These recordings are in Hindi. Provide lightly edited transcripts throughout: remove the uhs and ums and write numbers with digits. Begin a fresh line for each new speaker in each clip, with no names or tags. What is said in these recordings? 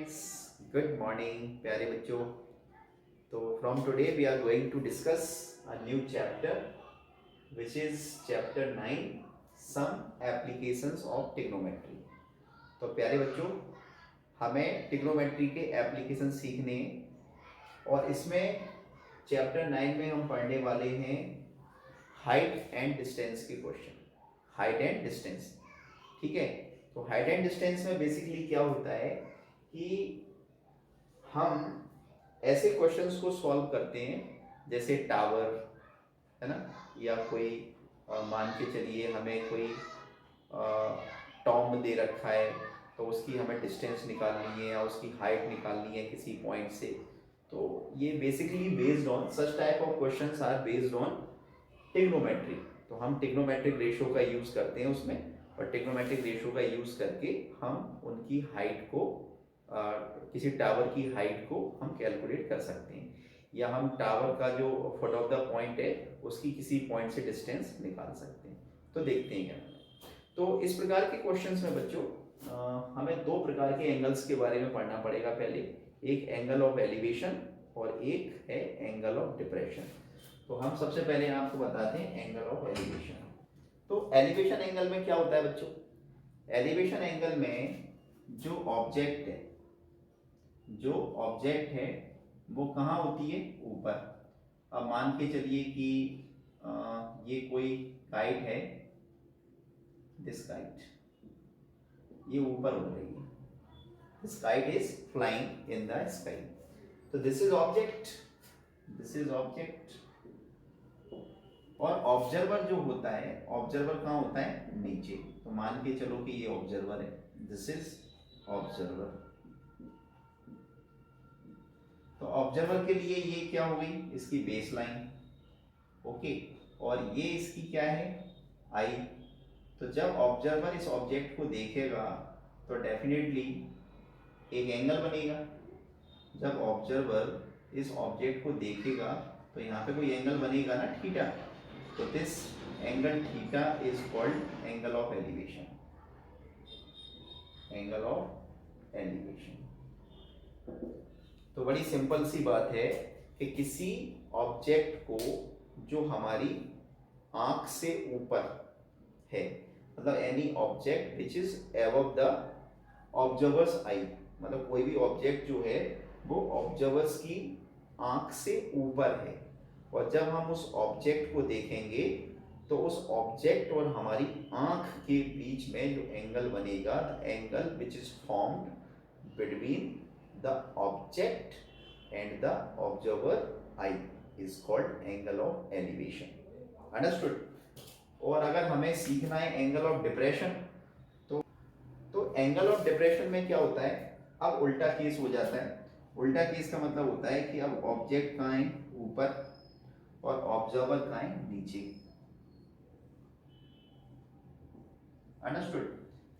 फ्रेंड्स, गुड मॉर्निंग प्यारे बच्चों। तो from today we are going to discuss a new chapter which is chapter 9, some applications of trigonometry. तो प्यारे बच्चों, हमें ट्रिग्नोमेट्री के एप्लीकेशन सीखने और इसमें चैप्टर 9 में हम पढ़ने वाले हैं हाइट एंड डिस्टेंस के क्वेश्चन। हाइट एंड डिस्टेंस, ठीक है। तो हाइट एंड डिस्टेंस में बेसिकली क्या होता है कि हम ऐसे क्वेश्चंस को सॉल्व करते हैं जैसे टावर, है ना, या कोई मान के चलिए हमें कोई टॉम्ब दे रखा है तो उसकी हमें डिस्टेंस निकालनी है या उसकी हाइट निकालनी है किसी पॉइंट से। तो ये basically based on such type of questions are based on trigonometry. तो हम ट्रिग्नोमेट्रिक रेशियो का यूज़ करते हैं उसमें, और ट्रिग्नोमेट्रिक रेशियो का यूज़ करके हम उनकी हाइट को किसी टावर की हाइट को हम कैलकुलेट कर सकते हैं, या हम टावर का जो फुट ऑफ द पॉइंट है उसकी किसी पॉइंट से डिस्टेंस निकाल सकते हैं। तो देखते हैं क्या। तो इस प्रकार के क्वेश्चंस में बच्चों हमें दो प्रकार के एंगल्स के बारे में पढ़ना पड़ेगा। पहले एक एंगल ऑफ एलिवेशन और एक है एंगल ऑफ डिप्रेशन। तो हम सबसे पहले आपको बताते हैं एंगल ऑफ एलिवेशन। तो एलिवेशन एंगल में क्या होता है बच्चों? एलिवेशन एंगल में जो ऑब्जेक्ट है वो कहाँ होती है? ऊपर। अब मान के चलिए कि ये कोई काइट है, दिस काइट ये ऊपर उड़ रही है, this kite is flying in the sky. तो this is object, this is object. और ऑब्जर्वर जो होता है, ऑब्जर्वर कहाँ होता है? नीचे। तो मान के चलो कि ये ऑब्जर्वर है, दिस इज ऑब्जर्वर। तो ऑब्जर्वर के लिए ये क्या हो गई? इसकी बेस लाइन, ओके। और ये इसकी क्या है? आई। तो जब ऑब्जर्वर इस ऑब्जेक्ट को देखेगा तो डेफिनेटली एक एंगल बनेगा। जब ऑब्जर्वर इस ऑब्जेक्ट को देखेगा तो यहाँ पे कोई एंगल बनेगा ना, थीटा। तो this angle theta is called angle of elevation, angle of elevation. तो बड़ी सिंपल सी बात है कि किसी ऑब्जेक्ट को जो हमारी आंख से ऊपर है, मतलब any object which is above the observer's eye, मतलब कोई भी ऑब्जेक्ट जो है वो ऑब्जर्वर्स की आंख से ऊपर है। और जब हम उस ऑब्जेक्ट को देखेंगे तो उस ऑब्जेक्ट और हमारी आंख के बीच में जो एंगल बनेगा, the angle which is formed between the object and the observer eye is called angle of elevation. Understood? और अगर हमें सीखना है एंगल ऑफ डिप्रेशन, तो एंगल ऑफ डिप्रेशन में क्या होता है? अब उल्टा केस हो जाता है। उल्टा केस का मतलब होता है कि अब ऑब्जेक्ट कहाँ है? ऊपर, और ऑब्जर्वर कहाँ है? नीचे। अंडरस्टूड?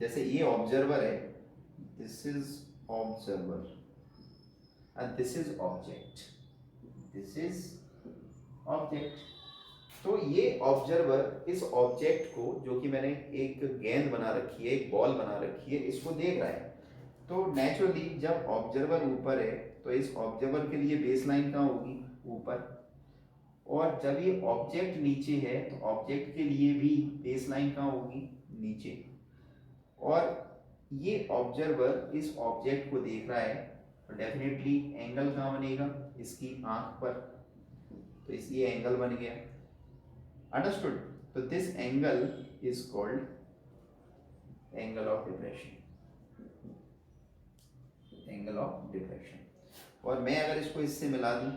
जैसे ये ऑब्जर्वर है, this is observer and this is object, this is object। तो ये ऑब्जर्वर इस ऑब्जेक्ट को, जो कि मैंने एक गेंद बना रखी है, एक बॉल बना रखी है, इसको देख रहा है। तो नेचुरली जब ऑब्जर्वर ऊपर है तो इस ऑब्जर्वर के लिए बेस लाइन कहाँ होगी? ऊपर। और जब ये ऑब्जेक्ट नीचे है तो ऑब्जेक्ट के लिए भी बेस लाइन कहाँ होगी? नीचे। और ये ऑब्जर्वर इस ऑब्जेक्ट को देख रहा है तो डेफिनेटली एंगल कहाँ बनेगा? इसकी आंख पर। तो इसलिए एंगल बन गया। अंडरस्टूड? तो this angle is called angle of depression, angle of depression. और मैं अगर इसको इससे मिला दूं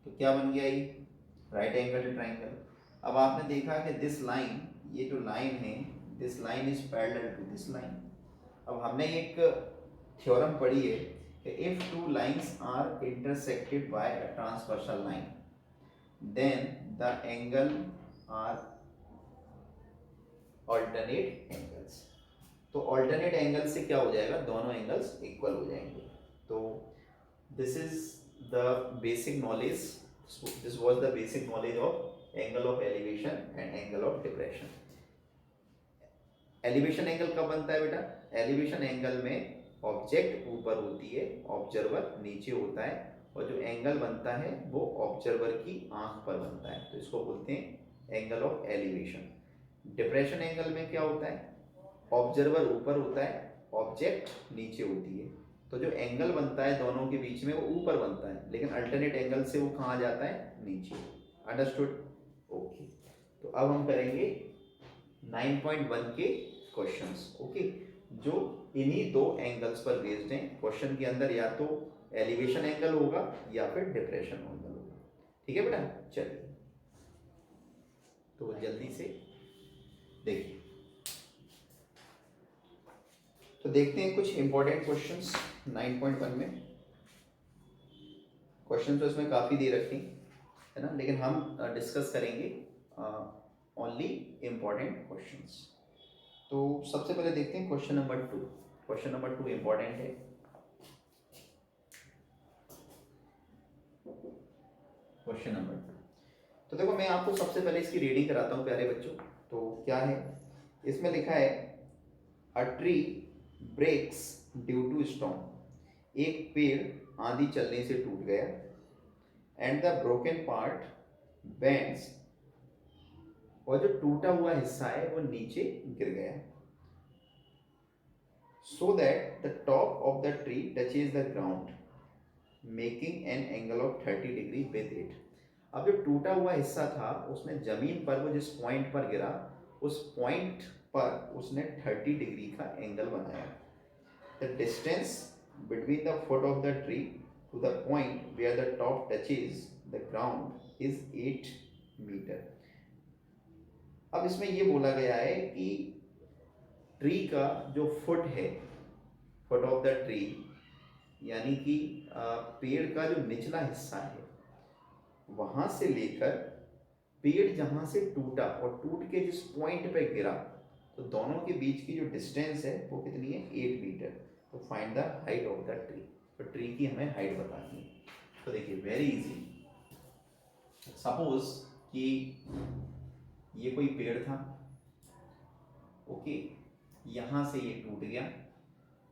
तो क्या बन गया? ये राइट एंगल ट्राइंगल। अब आपने देखा कि दिस लाइन, ये जो लाइन है, this line is parallel to this line. अब हमने एक थ्योरम पढ़ी है कि if two lines are intersected by a transversal line, then the angle are alternate angles। तो alternate angle से क्या हो जाएगा? दोनों एंगल्स इक्वल हो जाएंगे। तो this is the basic knowledge, this was the basic knowledge of angle of elevation and angle of depression। Elevation angle कब बनता है बेटा? एलिवेशन एंगल में ऑब्जेक्ट ऊपर होती है, ऑब्जर्वर नीचे होता है, और जो एंगल बनता है वो ऑब्जर्वर की आंख पर बनता है, तो इसको बोलते हैं angle of elevation. Depression angle में क्या होता है, ऑब्जर्वर ऊपर होता है, ऑब्जेक्ट नीचे होती है, तो जो एंगल बनता है दोनों के बीच में वो ऊपर बनता है, लेकिन अल्टरनेट एंगल से वो कहाँ जाता है, नीचे। अंडरस्टूड? ओके, तो अब हम करेंगे 9.1 के क्वेश्चंस। ओके, जो इन्हीं दो एंगल्स पर बेस्ड हैं। क्वेश्चन के अंदर या तो एलिवेशन एंगल होगा या फिर डिप्रेशन एंगल होगा। ठीक है बेटा, चलिए तो जल्दी से देखिए, तो देखते हैं कुछ इंपॉर्टेंट क्वेश्चंस 9.1 में। क्वेश्चन तो इसमें काफ़ी दे रखे है ना, लेकिन हम डिस्कस करेंगे ओनली इंपॉर्टेंट क्वेश्चंस। तो सबसे पहले देखते हैं question number 2। Question number 2 important है। क्वेश्चन नंबर 2, तो देखो मैं आपको सबसे पहले इसकी रीडिंग कराता हूँ प्यारे बच्चों। तो क्या है, इसमें लिखा है a tree breaks due to storm. एक पेड़ आंधी चलने से टूट गया। And the broken part bends, और जो टूटा हुआ हिस्सा है वो नीचे गिर गया। So that the top of the tree touches the ground making an angle of 30 degree with it. अब जो टूटा हुआ हिस्सा था उसने जमीन पर, वो जिस पॉइंट पर गिरा उस पॉइंट पर उसने 30 डिग्री का एंगल बनाया। The distance between the foot of the tree to the point where the top touches the ground is 8 metre. अब इसमें ये बोला गया है कि ट्री का जो फुट है, फुट ऑफ द ट्री, यानी कि पेड़ का जो निचला हिस्सा है, वहां से लेकर पेड़ जहां से टूटा और टूट के जिस पॉइंट पे गिरा, तो दोनों के बीच की जो डिस्टेंस है वो कितनी है, 8 मीटर। तो find the height of the tree. तो ट्री की हमें हाइट बतानी है। तो देखिए वेरी इजी। सपोज कि ये कोई पेड़ था, ओके, यहां से ये टूट गया,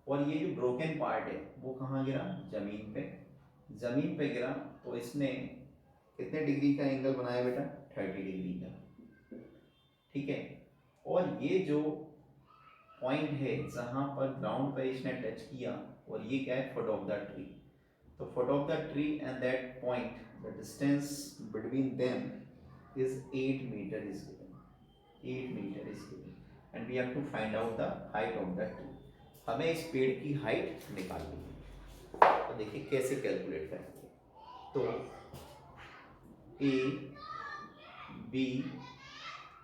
और ये जो ब्रोकन पार्ट है वो कहाँ गिरा, जमीन पे। जमीन पे गिरा तो इसने कितने डिग्री का एंगल बनाया बेटा, 30 डिग्री का। ठीक है, और ये जो पॉइंट है जहां पर ग्राउंड पर इसने टच किया, और ये क्या है, फुट ऑफ द ट्री। तो foot of the tree and that point, the distance between them is 8 meter is given. 8 meter is given and we have to find out the height of that tree. हमें इस पेड़ की हाइट निकालनी है। तो देखिए कैसे कैलकुलेट करेंगे। तो A, B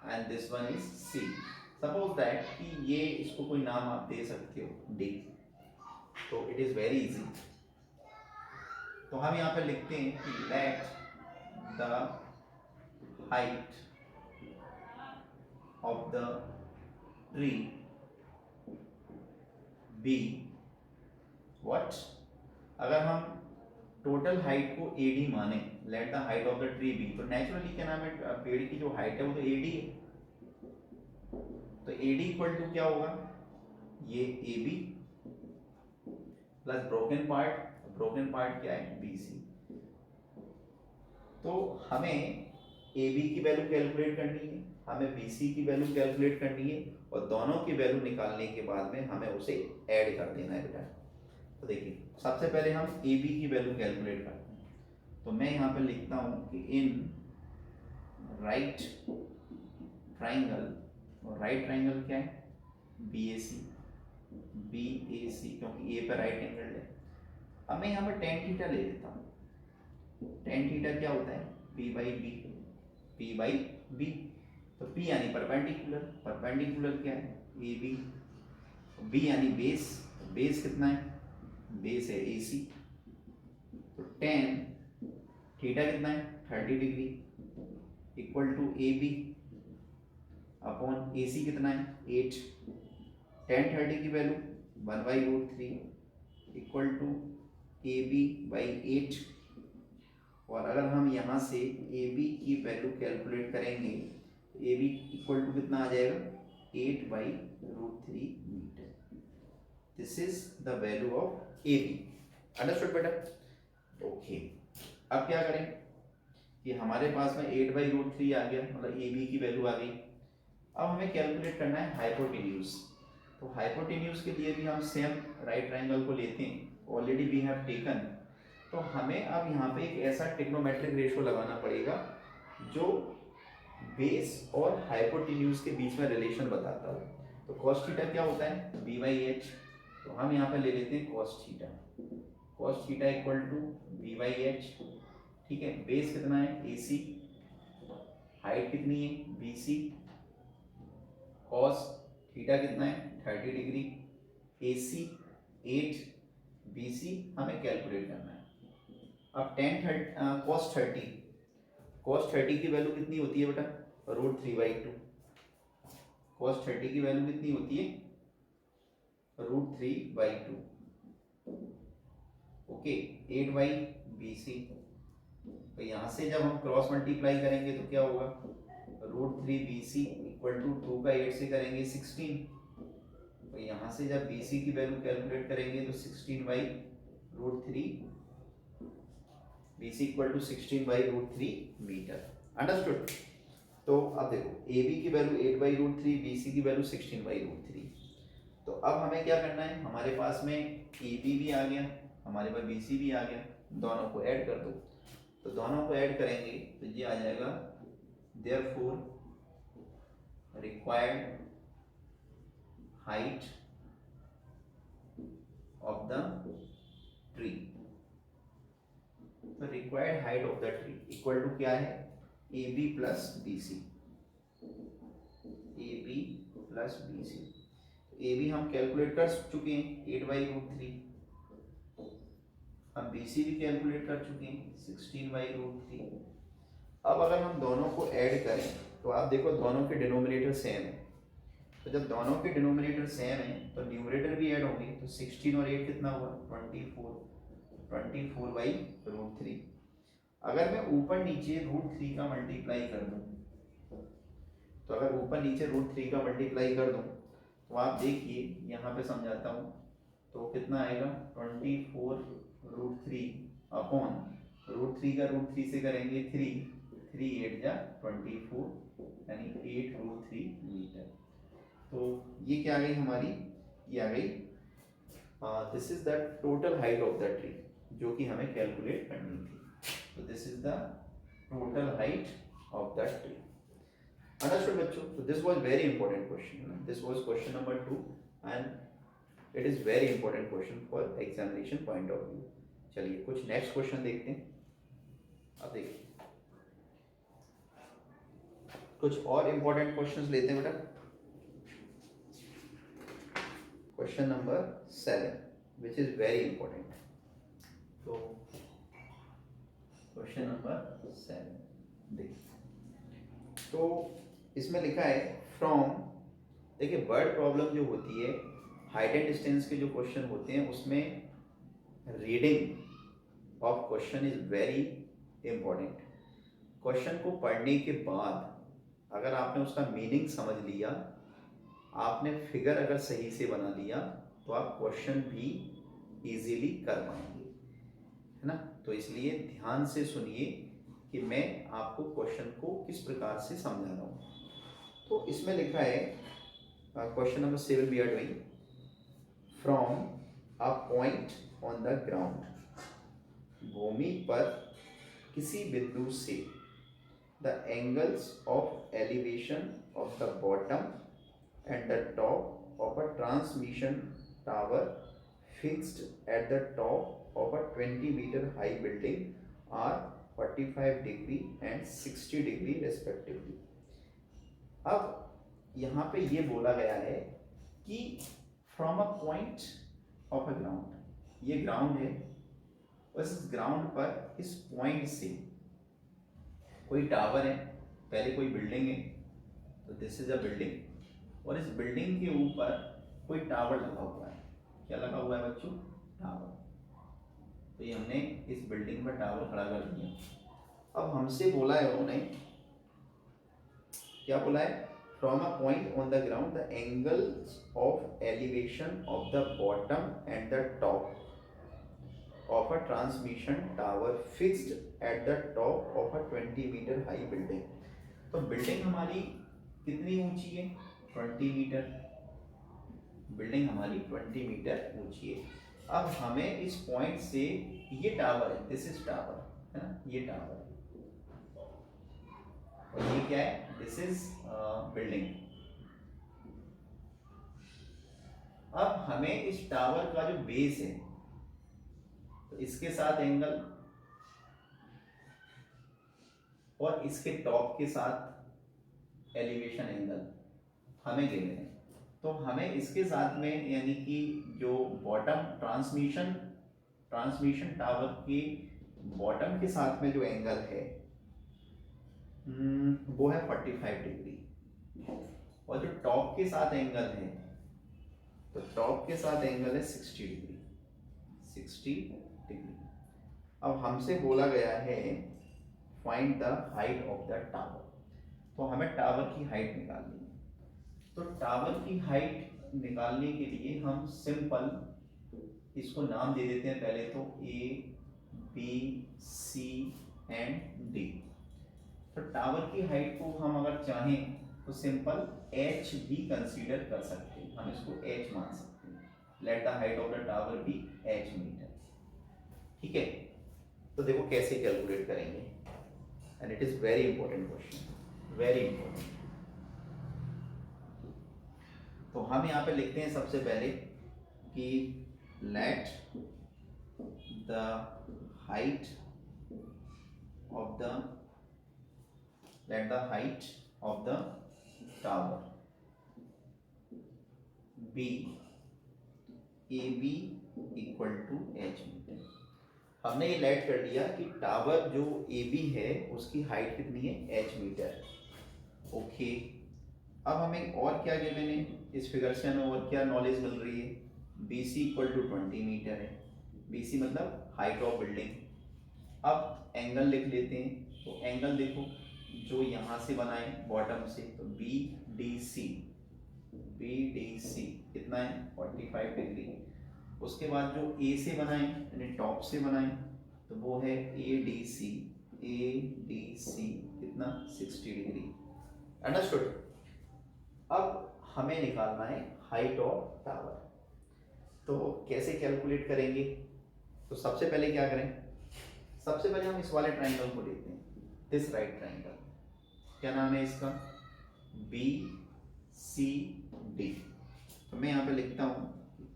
and this one is C. Suppose that कि ये, इसको कोई नाम आप दे सकते हो D. तो it is very easy. तो हम यहाँ पे लिखते हैं कि let the height of the tree be what? अगर हम टोटल हाइट को AD माने, let the height of the tree be, तो नेचुरली क्या नाम है, पेड़ की जो हाइट है वो तो AD है। तो AD इक्वल टू क्या होगा, ये AB plus broken part, broken part क्या है, BC। तो हमें AB की वैल्यू कैलकुलेट करनी है, हमें BC की वैल्यू कैलकुलेट करनी है, और दोनों की वैल्यू निकालने के बाद में हमें उसे ऐड कर देना है बेटा। तो देखिए सबसे पहले हम AB की वैल्यू कैलकुलेट करते हैं। तो मैं यहाँ पे लिखता हूँ कि इन राइट ट्राइंगल, और राइट ट्राइंगल क्या है, BAC, क्योंकि A पर राइट एंगल है। अब मैं यहाँ पर टेन थीटा ले लेता हूँ। टेन थीटा क्या होता है, P बाई बी। तो P यानी परपेंडिकुलर, परपेंडिकुलर क्या है, AB। B यानी बेस, तो बेस कितना है, बेस है AC। तो टेन थीटा कितना है, 30 degree, equal to AB upon AC कितना है, 8। टेन 30 की value 1/√3 equal to AB by 8। और अगर हम यहाँ से AB की वैल्यू कैलकुलेट करेंगे तो AB इक्वल टू कितना आ जाएगा, 8/√3 metre. This is the value of A B. Understood बेटा? ओके, अब क्या करें कि हमारे पास में 8/√3 आ गया, मतलब ए बी की वैल्यू आ गई। अब हमें कैलकुलेट करना है हाइपोटेन्यूज। तो हाइपोटेन्यूज के लिए भी हम सेम राइट ट्रायंगल को लेते हैं, ऑलरेडी वी हैव टेकन। तो हमें अब यहाँ पे एक ऐसा ट्रिग्नोमेट्रिक रेशियो लगाना पड़ेगा जो बेस और हाइपोटेन्यूज के बीच में रिलेशन बताता है। तो cos थीटा क्या होता है? b/h। तो हम यहाँ पे ले लेते हैं cos theta. cos theta equal to b/h। ठीक है, बेस कितना है? AC। हाइट कितनी है? BC। cos थीटा कितना है? 30 डिग्री। AC 8, BC हमें कैलकुलेट करना है। अब cos 30 की वैल्यू कितनी होती है बेटा? √3/2। cos 30 की वैल्यू कितनी होती है? √3/2। Okay, 8/BC। तो यहाँ से जब हम क्रॉस मल्टीप्लाई करेंगे तो क्या होगा? √3BC इक्वल टू 2 का 8 से करेंगे 16। तो यहाँ से जब BC की वैल्यू कैलकुलेट करेंगे तो 16/√3, BC equal to 16/√3 metre. Understood? तो अब देखो, AB की वैल्यू 8/√3, BC की वैल्यू 16/√3। तो अब हमें क्या करना है? हमारे पास में AB भी आ गया, हमारे पास BC भी आ गया, दोनों को ऐड कर दो। तो दोनों को ऐड करेंगे तो ये आ जाएगा therefore required height of the tree. तो required height of the tree equal to क्या है? AB plus BC। AB plus BC। AB हम कैलकुलेट कर चुके हैं 8/√3। हम BC भी कैलकुलेट कर चुके हैं 16/√3। अब अगर हम दोनों को ऐड करें तो आप देखो दोनों के डिनोमिनेटर सेम है। तो जब दोनों के डिनोमिनेटर सेम है तो न्यूमरेटर भी ऐड होंगे। तो 16 और 8 कितना हुआ? 24/√3। अगर मैं ऊपर नीचे √3 का मल्टीप्लाई कर दूं, तो अगर ऊपर नीचे √3 का मल्टीप्लाई कर दूं तो आप देखिए, यहाँ पे समझाता हूँ। तो कितना आएगा? 24√3 अपॉन √3 का √3 से करेंगे 3, 3 8 जा 24, यानी 8√3 मीटर। तो ये क्या आ गई हमारी? ये आ गई, this is the total height of the tree जो कि हमें कैलकुलेट करनी थी। तो this is the total height of the tree. Understood बच्चों? तो this was very important question. This was question number 2 and it is very important question for examination point of view. चलिए कुछ नेक्स्ट क्वेश्चन देखते हैं। अब देखिए कुछ और इंपॉर्टेंट क्वेश्चंस लेते हैं बेटा। Question number 7 which is very important. तो क्वेश्चन नंबर 7 देखिए, तो इसमें लिखा है फ्रॉम, देखिए वर्ड प्रॉब्लम जो होती है, हाइट एंड डिस्टेंस के जो क्वेश्चन होते हैं उसमें reading of question is very important. Question को पढ़ने के बाद अगर आपने उसका मीनिंग समझ लिया, आपने फिगर अगर सही से बना लिया, तो आप क्वेश्चन भी इजीली कर पाएंगे, है ना? तो इसलिए ध्यान से सुनिए कि मैं आपको क्वेश्चन को किस प्रकार से समझा रहा हूँ। तो इसमें लिखा है question number 7 we are doing from a point on the ground, भूमि पर किसी बिंदु से the angles of elevation of the bottom and the top of a transmission tower fixed at the top of a 20-meter high building are 45 degree and 60 degree respectively। अब यहाँ पे ये बोला गया है कि from a point of a ground, ये ग्राउंड है, उस ग्राउंड पर इस पॉइंट से कोई टावर है, पहले कोई बिल्डिंग है, तो दिस इज अ बिल्डिंग, और इस बिल्डिंग के ऊपर कोई टावर लगा हुआ है। क्या लगा हुआ है बच्चों? टावर। तो ये हमने इस बिल्डिंग पर टावर खड़ा कर दिया। अब हमसे बोला है उन्होंने, क्या बोला है? from a point on the ground, the angles of elevation of the bottom and the top of a transmission tower fixed at the top of a 20 metre high building. तो बिल्डिंग हमारी कितनी ऊंची है? 20 मीटर। बिल्डिंग हमारी 20 मीटर ऊंची है। अब हमें इस पॉइंट से, ये टावर है, दिस इज टावर, है ना, ये टावर है, और ये क्या है? This is building. अब हमें इस टावर का जो बेस है, तो इसके साथ एंगल और इसके टॉप के साथ एलिवेशन एंगल हमें गिने हैं। तो हमें इसके साथ में, यानी कि जो बॉटम ट्रांसमिशन टावर के बॉटम के साथ में जो एंगल है वो है 45 डिग्री, और जो टॉप के साथ एंगल है, तो टॉप के साथ एंगल है 60 डिग्री, 60 डिग्री। अब हमसे बोला गया है find the height of the tower, तो हमें टावर की हाइट निकालनी है। तो टावर की हाइट निकालने के लिए हम सिंपल इसको नाम दे देते हैं पहले तो, A B C and D. तो टावर की हाइट को हम अगर चाहें तो सिंपल एच भी कंसीडर कर सकते हैं, हम इसको एच मान सकते हैं। Let the height of the tower be h metre, ठीक है। तो देखो कैसे कैलकुलेट करेंगे, and it is very important question, very important. तो हम यहाँ पे लिखते हैं सबसे पहले कि let the height of the tower be A B equal to h metre. हमने ये लेट कर दिया कि टावर जो ए बी है उसकी हाइट कितनी है? H metre, okay. अब हमें और क्या गिवन है इस फिगर से, हमें और क्या नॉलेज मिल रही है? B C equal to 20 metre है, बी सी मतलब हाइट ऑफ बिल्डिंग। अब एंगल लिख लेते हैं, तो एंगल देखो जो यहाँ से बनाए बॉटम से, तो बी डी सी कितना है? 45 डिग्री। उसके बाद जो ए से बनाए, यानी टॉप से बनाए, तो वो है ए डी सी कितना? 60 डिग्री। अंडरस्टूड? अब हमें निकालना है हाइट ऑफ टावर। तो कैसे कैलकुलेट करेंगे? तो सबसे पहले क्या करें? सबसे पहले हम इस वाले ट्राइंगल को लेते हैं, दिस राइट ट्राइंगल। क्या नाम है इसका? B C D. तो मैं यहाँ पे लिखता हूँ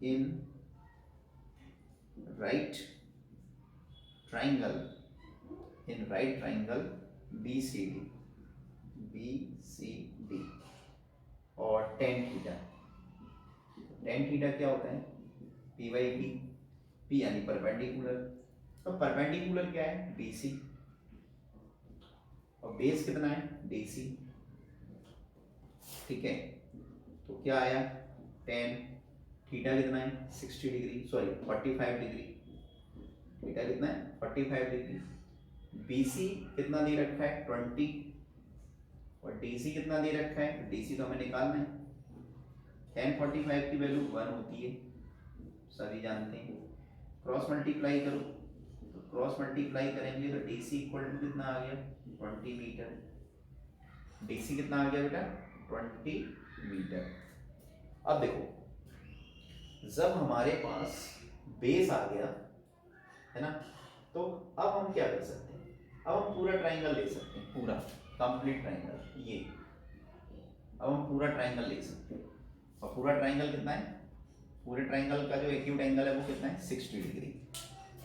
in right triangle B C D और टेन थीटा क्या होता है? पी बाई बी, पी यानी परपेंडिकुलर। तो परपेंडिकुलर क्या है? बी सी, और बेस कितना है? डी सी, ठीक है। तो क्या आया? टेन थीटा कितना है? 60 डिग्री, सॉरी 45 डिग्री। थीटा कितना है? 45 डिग्री। बी सी कितना दे रखा है? 20, और डी सी कितना दे रखा है? डी सी तो हमें निकालना है। tan 45 की वैल्यू 1 होती है, सभी जानते हैं। क्रॉस मल्टीप्लाई करो, तो क्रॉस मल्टीप्लाई करेंगे तो डी सी इक्वल टू कितना आ गया? 20 मीटर। डी सी कितना आ गया बेटा? 20 मीटर। अब देखो, जब हमारे पास बेस आ गया है ना, तो अब हम क्या कर सकते हैं? अब हम पूरा ट्राइंगल ले सकते हैं, पूरा कंप्लीट ट्राइंगल। ये अब हम पूरा ट्राइंगल ले सकते हैं, और पूरा ट्राइंगल कितना है? पूरे ट्राइंगल का जो एक्यूट एंगल है वो कितना है? 60 डिग्री।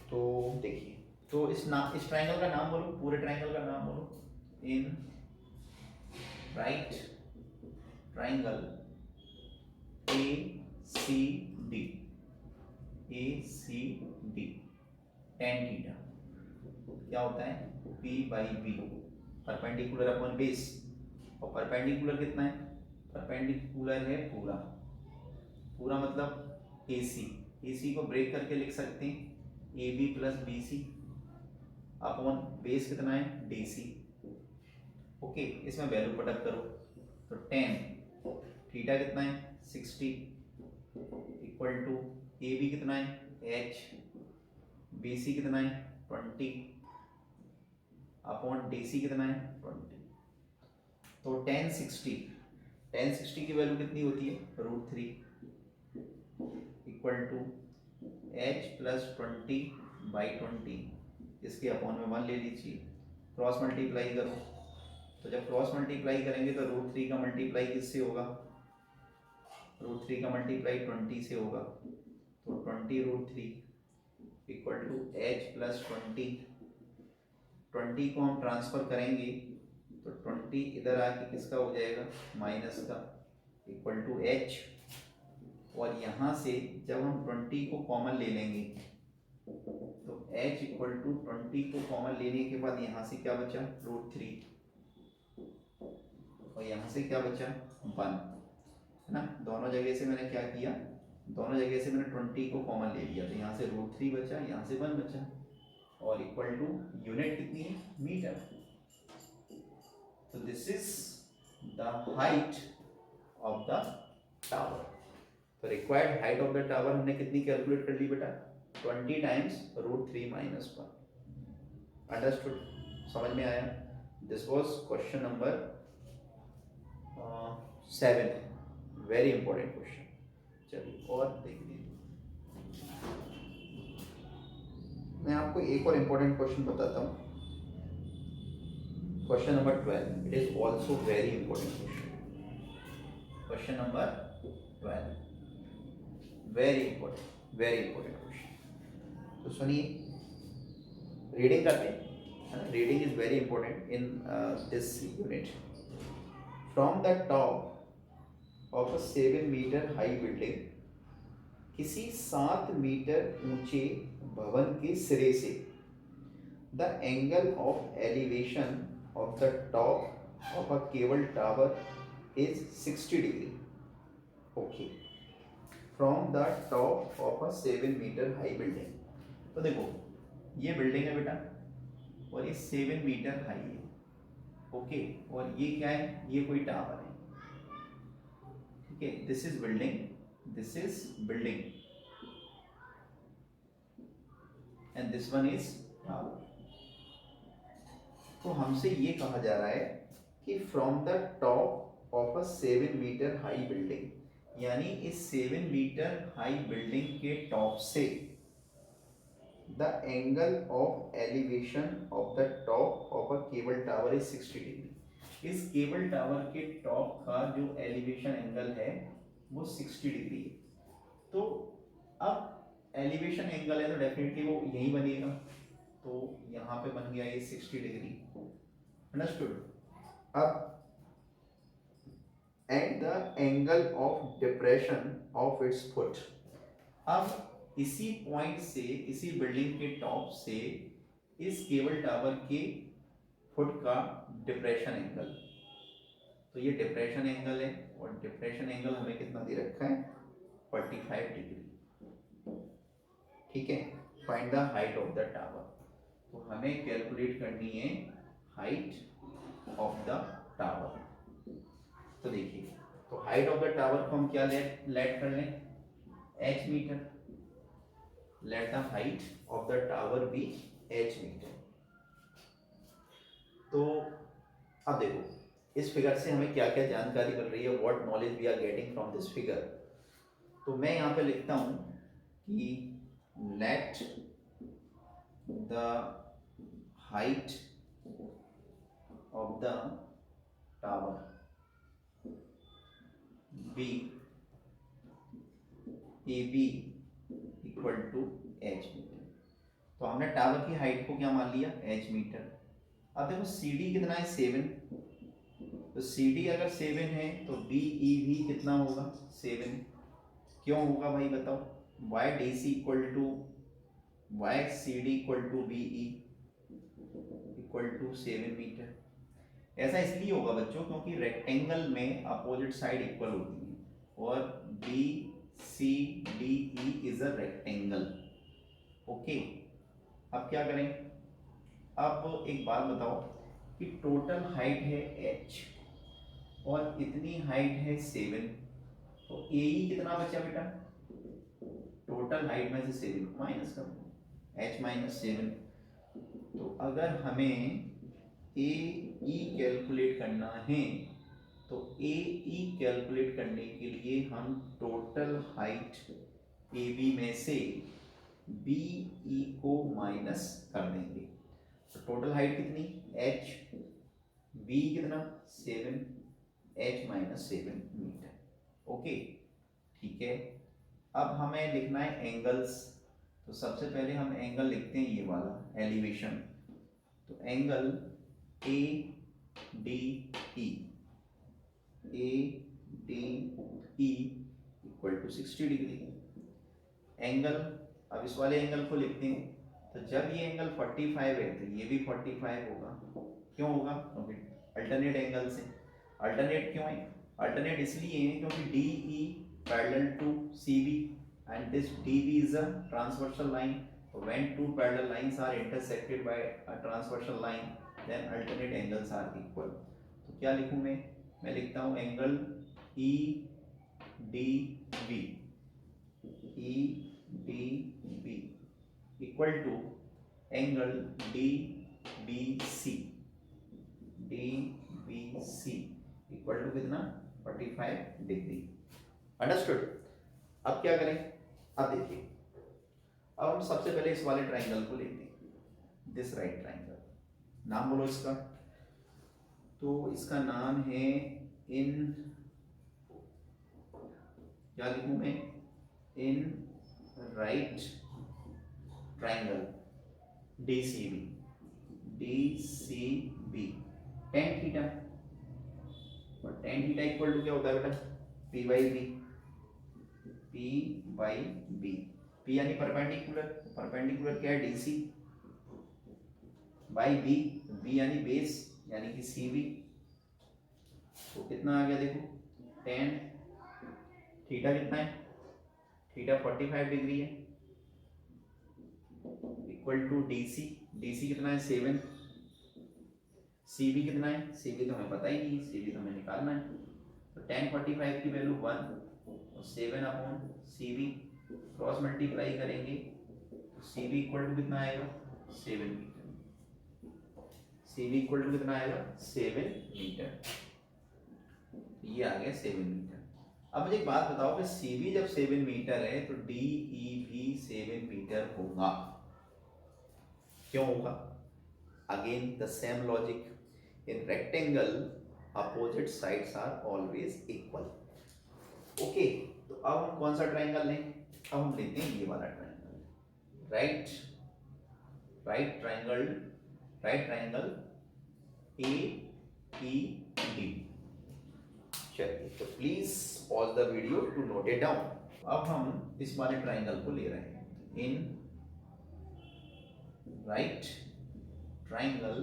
तो देखिए, तो इस ट्राइंगल का नाम बोलो, पूरे ट्राइंगल का नाम बोलो। In right triangle A C D tan theta क्या होता है? P by B, perpendicular upon base. और परपेंडिकुलर कितना है? परपेंडिकुलर है पूरा, पूरा मतलब AC को ब्रेक करके लिख सकते हैं AB plus BC upon base कितना है? DC। ओके, इसमें वैल्यू पुट अप करो, तो 10 थीटा कितना है 60 इक्वल टू ए बी कितना है एच, बी सी कितना है 20 अपॉन डी सी कितना है 20। तो tan 60 की वैल्यू कितनी होती है √3 इक्वल टू एच प्लस 20/20, इसके अपॉन में 1 ले लीजिए, क्रॉस मल्टीप्लाई करो। तो जब क्रॉस मल्टीप्लाई करेंगे तो √3 का मल्टीप्लाई किससे होगा, √3 का मल्टीप्लाई 20 से होगा, तो 20√3 इक्वल टू एच प्लस 20 को हम ट्रांसफर करेंगे तो 20 इधर आके किसका हो जाएगा माइनस का, इक्वल टू एच, और यहाँ से जब हम 20 को कॉमन ले लेंगे तो h इक्वल टू 20 को कॉमन लेने के बाद यहाँ से क्या बचा √3 और यहाँ से क्या बचा 1, है ना। दोनों जगह से मैंने क्या किया, दोनों जगह से मैंने 20 को कॉमन ले लिया, तो यहाँ से √3 बचा, यहाँ से 1 बचा, और इक्वल टू यूनिट कितनी है मीटर। तो this is the height of the tower. तो required height of the tower हमने कितनी कैलकुलेट कर ली बेटा 20 टाइम्स √3 माइनस 1। अंडरस्टूड, समझ में आया। This was question number 7, very important question. चलिए और देख लीजिए, मैं आपको एक और इंपॉर्टेंट क्वेश्चन बताता हूँ, question number 12। It is also very important question. Question number 12 very important question. तो सुनिए, रीडिंग करते हैं। Reading is very important in this unit. From the top of a 7 metre high building, किसी 7 मीटर ऊंचे भवन के सिरे से the angle of elevation of the top of a cable tower is 60 degree. Okay, from the top of a 7 metre high building. तो देखो ये बिल्डिंग है बेटा और ये 7 मीटर हाई है, ओके, और ये क्या है, ये कोई टावर है, ठीक है। This is building, this is building and this one is tower. तो हमसे ये कहा जा रहा है कि from the top of a 7 metre high building, यानी इस 7 मीटर हाई बिल्डिंग के टॉप से the angle of elevation of the top of a cable tower is 60 degree. इस केबल टावर के टॉप का जो एलिवेशन एंगल है वो 60 डिग्री है। तो अब एलिवेशन एंगल है तो डेफिनेटली वो यही बनेगा, तो यहाँ पे बन गया ये 60 डिग्री। अंडरस्टूड। अब at the angle of depression of its foot, अब इसी पॉइंट से, इसी बिल्डिंग के टॉप से इस केबल टावर के फुट का डिप्रेशन एंगल, तो ये डिप्रेशन एंगल है और डिप्रेशन एंगल हमें कितना दे रखा है 45 डिग्री, ठीक है। Find the height of the tower, तो हमें कैलकुलेट करनी है हाइट ऑफ द टावर। तो देखिए, तो हाइट ऑफ द टावर को हम क्या लेट कर लें h metre, let the height of the tower be h metre. तो अब देखो इस फिगर से हमें क्या क्या जानकारी मिल रही है, what knowledge we are getting from this figure. तो मैं यहाँ पे लिखता हूँ कि let the height of the tower be A B equal to h metre. तो हमने टावर की हाइट को क्या मान लिया h मीटर। अब देखो CD कितना है 7, तो CD अगर 7 है तो BE भी कितना होगा 7। क्यों होगा भाई बताओ, YDC equal to YCD equal to BE equal to 7 metre. ऐसा इसलिए होगा बच्चों क्योंकि रेक्टेंगल में अपोजिट साइड इक्वल होती है और BCDE is a rectangle, okay. अब क्या करें, अब एक बात बताओ कि टोटल हाइट है h और इतनी हाइट है 7, तो AE कितना बचा बेटा, टोटल हाइट में से 7 को माइनस कर दो, h माइनस 7। तो अगर हमें AE कैलकुलेट करना है तो AE कैलकुलेट करने के लिए हम टोटल हाइट AB में से BE को माइनस कर देंगे। तो टोटल हाइट कितनी, h, B कितना 7, h माइनस 7 मीटर। ओके ठीक है। अब हमें लिखना है एंगल्स। तो सबसे पहले हम एंगल लिखते हैं ये वाला एलिवेशन। तो angle ADE, ADE equal to 60 degree. Angle, अब इस वाले एंगल को लिखते हैं। तो जब ये एंगल 45 है तो ये भी 45 होगा। क्यों होगा, क्योंकि अल्टरनेट एंगल्स हैं। अल्टरनेट क्यों है, अल्टरनेट इसलिए है क्योंकि DE parallel to CB and this DB is a transversal line. So when two parallel lines are intersected by a transversal line, then alternate angles are equal. तो क्या लिखूं मैं लिखता हूं angle EDB, EDB equal to angle DBC, DBC equal to कितना 45 डिग्री। अंडरस्टूड। अब क्या करें, अब देखिए, अब हम सबसे पहले इस वाले ट्राइंगल को लेते हैं, दिस राइट ट्राइंगल। नाम बोलो इसका। तो इसका नाम है इन, क्या लिखूं मैं, in right triangle DCB, DCB tan theta. और tan थीटा इक्वल टू क्या होता है बेटा, P by B, P by B. P यानी परपेंडिकुलर, परपेंडिकुलर क्या है DC, बाई B, B यानी बेस यानी कि CB। तो कितना आ गया देखो, tan थीटा कितना है, थीटा 45 डिग्री है, इक्वल टू DC, DC कितना है 7, CB कितना है, CB तो हमें पता ही नहीं, CB तो हमें निकालना है। तो tan 45 की वैल्यू 1 और 7 अपॉन CB क्रॉस मल्टीप्लाई करेंगे तो CB इक्वल टू कितना आएगा 7 मीटर, CB इक्वल टू कितना आएगा 7 मीटर। ये आ गया 7 मीटर। अब मुझे एक बात बताओ कि CB जब 7 मीटर है तो DE भी 7 मीटर होगा। क्यों होगा, again the same logic, in rectangle opposite sides are always equal. Okay, तो अब हम कौन सा ट्राइंगल लें, अब हम लेते हैं ये वाला ट्राइंगल, राइट ट्राइंगल AED। चलिए, तो please pause the video to note it down. अब हम इस वाले ट्राइंगल को ले रहे हैं, in right triangle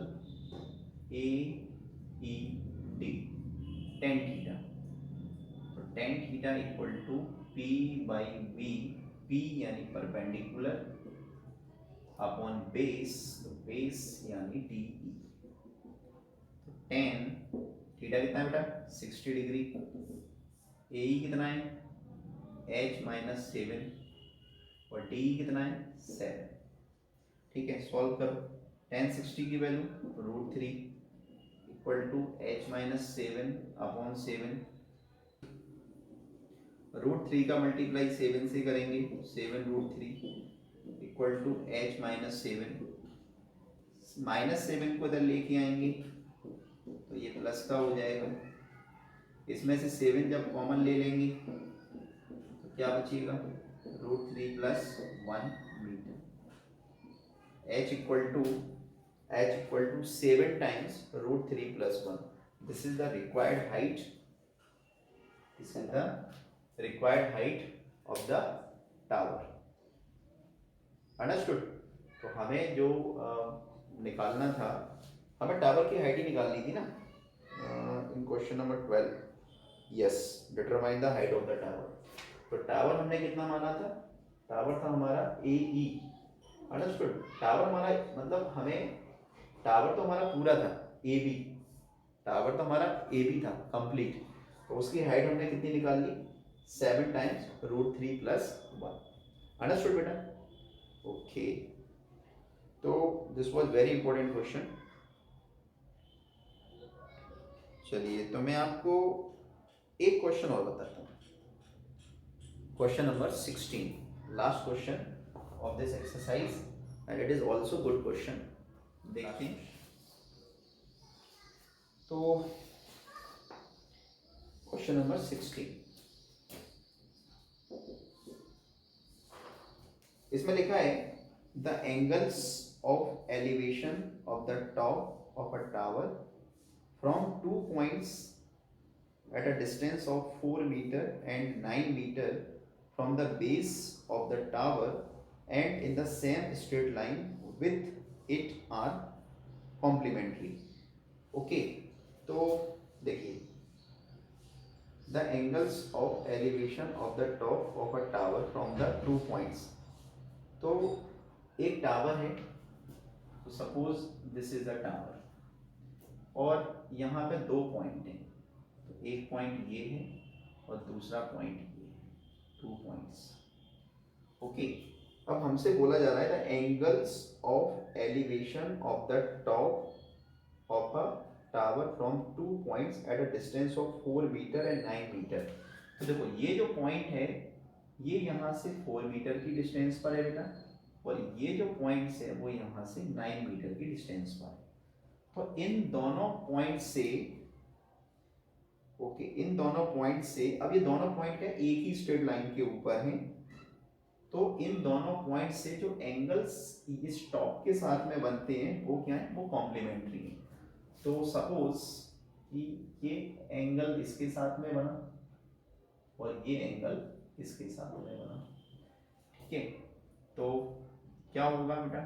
AED tan theta. तो tan theta equal to P by B, P यानी परपेंडिकुलर अपॉन बेस, तो बेस यानी DE। तो tan थीटा कितना है बेटा 60 डिग्री, AE कितना है h माइनस 7 और DE कितना है 7। ठीक है, सॉल्व करो। tan 60 की value √3 equal to h minus 7 upon 7, √3 का मल्टीप्लाई 7 से करेंगे, 7√3 equal to h minus 7, minus 7 को इधर लेके आएंगे तो ये प्लस का हो जाएगा। इसमें से 7 जब कॉमन ले लेंगे तो क्या बचेगा, √3 plus 1 metre. h equal to 7 times √3 plus 1। This is the required height, this is the required height of the tower. Understood. तो हमें जो निकालना था, हमें टावर की हाइट ही निकालनी थी ना, in question number 12। Yes, determine the height of the tower. तो टावर हमने कितना माना था, टावर था हमारा AE। अंडरस्टूड। टावर हमारा मतलब हमें, टावर तो हमारा पूरा था AB, टावर तो हमारा AB था कंप्लीट। तो उसकी हाइट हमने कितनी निकाल ली 7 times root 3 plus 1. Understood बेटा? Okay. तो this was very important question. चलिए तो मैं आपको एक क्वेश्चन और बताता हूँ. Question number 16, last question of this exercise and it is also good question. देखते हैं. तो क्वेश्चन नंबर 16, इसमें लिखा है the angles of elevation of the top of a tower from 2 points at a distance of 4 meter and 9 meter from the base of the tower and in the same straight line with it are complementary. Okay, तो देखिए the angles of elevation of the top of a tower from the 2 points. तो एक टावर है, तो suppose this is a tower और यहाँ पे 2 पॉइंट हैं. तो एक पॉइंट ये है और दूसरा पॉइंट ये है. 2 पॉइंट्स. ओके, अब हमसे बोला जा रहा है the angles of elevation of the top of a tower from 2 points at a distance of 4 metre and 9 metre. तो देखो ये जो पॉइंट है ये यहाँ से 4 मीटर की डिस्टेंस पर है बेटा, और ये जो पॉइंट्स है वो यहाँ से 9 मीटर की डिस्टेंस पर है. तो इन दोनों पॉइंट से इन दोनों पॉइंट से, अब ये दोनों पॉइंट क्या एक ही स्ट्रेट लाइन के ऊपर हैं, तो इन दोनों पॉइंट से जो एंगल्स इस टॉप के साथ में बनते हैं वो क्या है, वो कॉम्प्लीमेंट्री है. तो सपोज कि ये एंगल इसके साथ में बना और ये एंगल इसके साथ में बना. ठीक है, तो क्या होगा बेटा,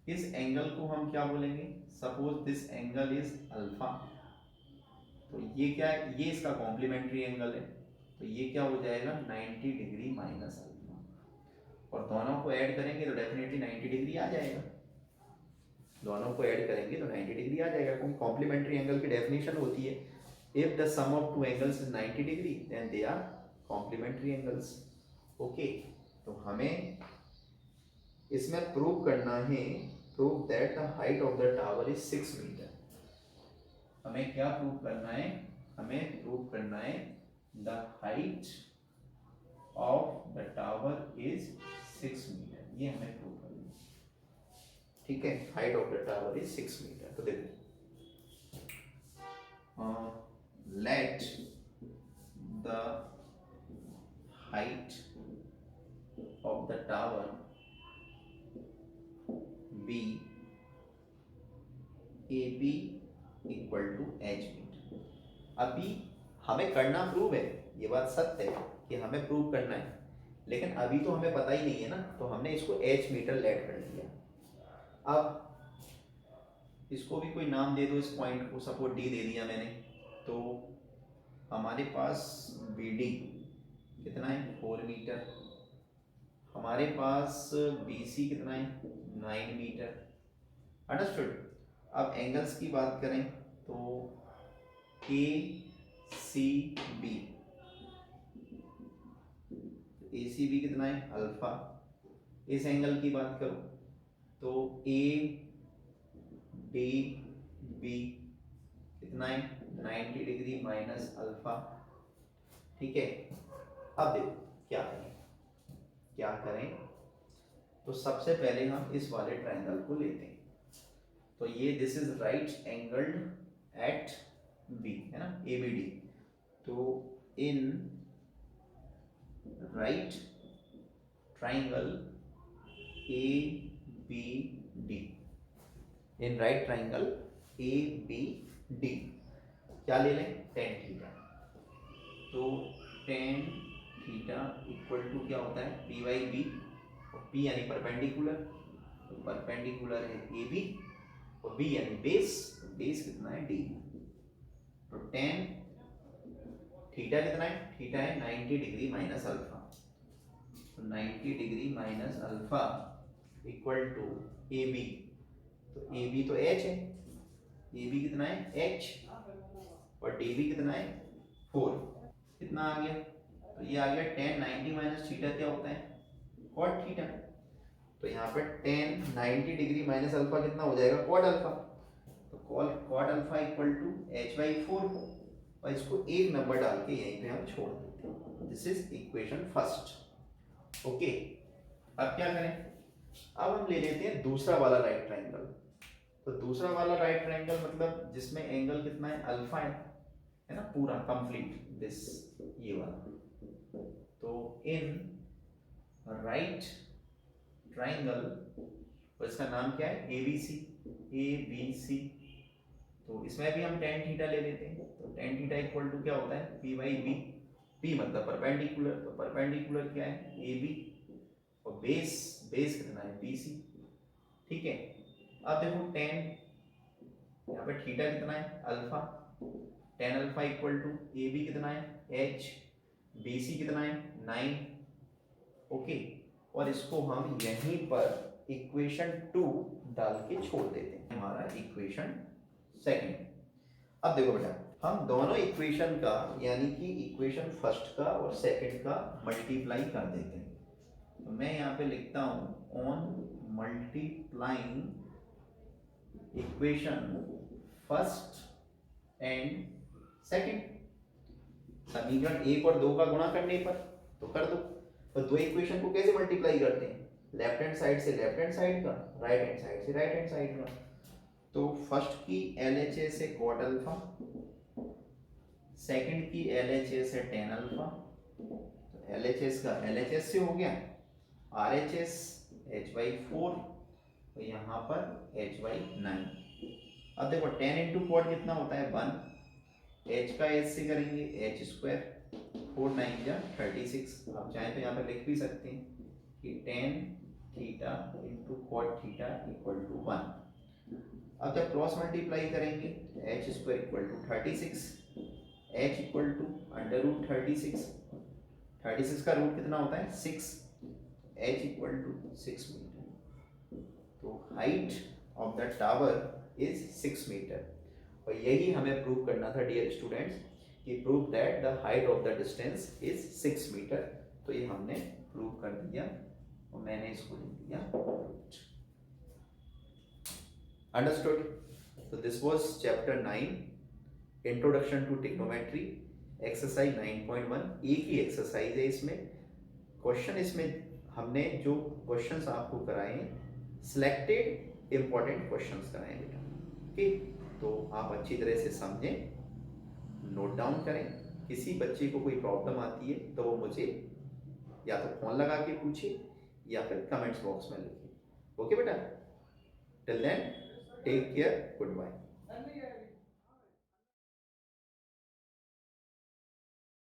इस एंगल को हम क्या बोलेंगे, suppose this angle is alpha. तो ये क्या है, ये इसका कॉम्प्लीमेंट्री एंगल है, तो ये क्या हो जाएगा 90 डिग्री माइनस अल्फा. और दोनों को ऐड करेंगे तो डेफिनेटली 90 डिग्री आ जाएगा. दोनों को ऐड करेंगे तो 90 डिग्री आ जाएगा, क्योंकि कॉम्प्लीमेंट्री एंगल की डेफिनेशन होती है if the sum of 2 angles is 90 degree then they are complementary angles. Okay, तो हमें इसमें प्रूव करना है, prove that the height of the tower is 6 metre. हमें क्या प्रूव करना है, हमें प्रूव करना है the height of the tower is 6 metre. ये हमें प्रूव करना है. ठीक है, height of the tower is 6 metre. तो देखो let the height of the tower be AB equal to h metre. अभी हमें करना प्रूव है, ये बात सत्य है कि हमें प्रूव करना है, लेकिन अभी तो हमें पता ही नहीं है ना, तो हमने इसको एच मीटर लेट कर लिया. अब इसको भी कोई नाम दे दो, इस पॉइंट को सपोज डी दे दिया मैंने. तो हमारे पास BD कितना है 4 मीटर, हमारे पास BC कितना है 9 मीटर. अंडरस्टूड. अब एंगल्स की बात करें तो ACB, ACB कितना है अल्फा. इस एंगल की बात करो तो ADB कितना है 90 डिग्री माइनस अल्फा. ठीक है, अब देखो क्या करें. तो सबसे पहले हम इस वाले ट्रायंगल को लेते हैं. तो ये this is right angled at B है ना, ABD. तो इन राइट ट्राइंगल ABD, इन राइट ट्राइंगल ABD क्या ले लें, tan थीटा. तो tan थीटा इक्वल टू क्या होता है P बाई B, और P यानी परपेंडिकुलर, तो परपेंडिकुलर है AB, और B यानी बेस, तो बेस कितना है D. तो tan थीटा कितना है, थीटा है 90 डिग्री माइनस अल्फा. तो 90 degree minus alpha equal to AB. तो AB तो H है, AB कितना है H, और DB कितना है 4. कितना आ गया, तो ये आ गया tan 90 माइनस थीटा क्या होता है cot थीटा। तो यहाँ पर tan 90 डिग्री माइनस अल्फा कितना हो जाएगा cot अल्फा। तो cot alpha equal to h/4 और इसको एक नंबर डाल के यहीं पे हम छोड़ देते हैं। This is equation first. Okay, अब क्या करें, अब हम ले लेते हैं दूसरा वाला राइट ट्राइंगल। तो दूसरा वाला राइट ट्राइंगल मतलब जिसमें एंगल कितना है अल्फा है ना, पूरा कंप्लीट दिस ये वाला। तो इन राइट ट्राइंगल, और इसका नाम क्या है ABC। तो इसमें भी हम tan थीटा ले लेते हैं। तो tan थीटा इक्वल टू क्या होता है P/B, P मतलब परपेंडिकुलर, तो परपेंडिकुलर क्या है AB और बेस कितना है BC। ठीक है, अब देखो tan, यहाँ पे थीटा कितना है alpha, tan alpha equal to AB कितना है H, BC कितना है 9। ओके, और इसको हम यहीं पर इक्वेशन 2 डाल के छोड़ देते हैं, हमारा इक्वेशन सेकंड। अब देखो बेटा, हम दोनों इक्वेशन का यानी कि इक्वेशन फर्स्ट का और सेकंड का मल्टीप्लाई कर देते हैं। तो मैं यहाँ पे लिखता हूँ on multiplying equation first and second, समीकरण 1 और 2 का गुणा करने पर तो कर दो। तो दो इक्वेशन को कैसे मल्टीप्लाई करते हैं, लेफ्ट हैंड साइड से लेफ्ट हैंड साइड का, राइट हैंड साइड से राइट हैंड साइड का। तो फर्स्ट की LHS है cot अल्फा, सेकंड की LHS है tan अल्फा। तो LHS का LHS से हो गया, RHS h/4 तो यहाँ पर h/9। अब देखो tan इंटू cot कितना होता है 1, h का h से करेंगे h², 4 9 जा 36। आप चाहें तो यहाँ पर लिख भी सकते हैं कि tan theta into cot theta equal to 1। अब जब क्रॉस मल्टीप्लाई करेंगे h² equal to 36, h equal to √36, 36 का रूट कितना होता है 6, h इक्वल टू 6 मीटर। तो height of the tower is 6 metre. और यही हमें प्रूव करना था डियर स्टूडेंट्स कि prove that the height of the distance is 6 metre. तो ये हमने प्रूव कर दिया और मैंने इसको लिख दिया अंडरस्टूड। तो this was chapter 9 introduction to trigonometry exercise 9.1। एक ही एक्सरसाइज है इसमें, क्वेश्चन इसमें हमने जो क्वेश्चंस आपको कराए सिलेक्टेड इंपॉर्टेंट क्वेश्चंस कराए बेटा। ठीक, तो आप अच्छी तरह से समझें, नोट डाउन करें। किसी बच्चे को कोई प्रॉब्लम आती है तो वो मुझे या तो फोन लगा के पूछे या फिर कमेंट्स बॉक्स में लिखे। ओके बेटा, till then take care, good bye.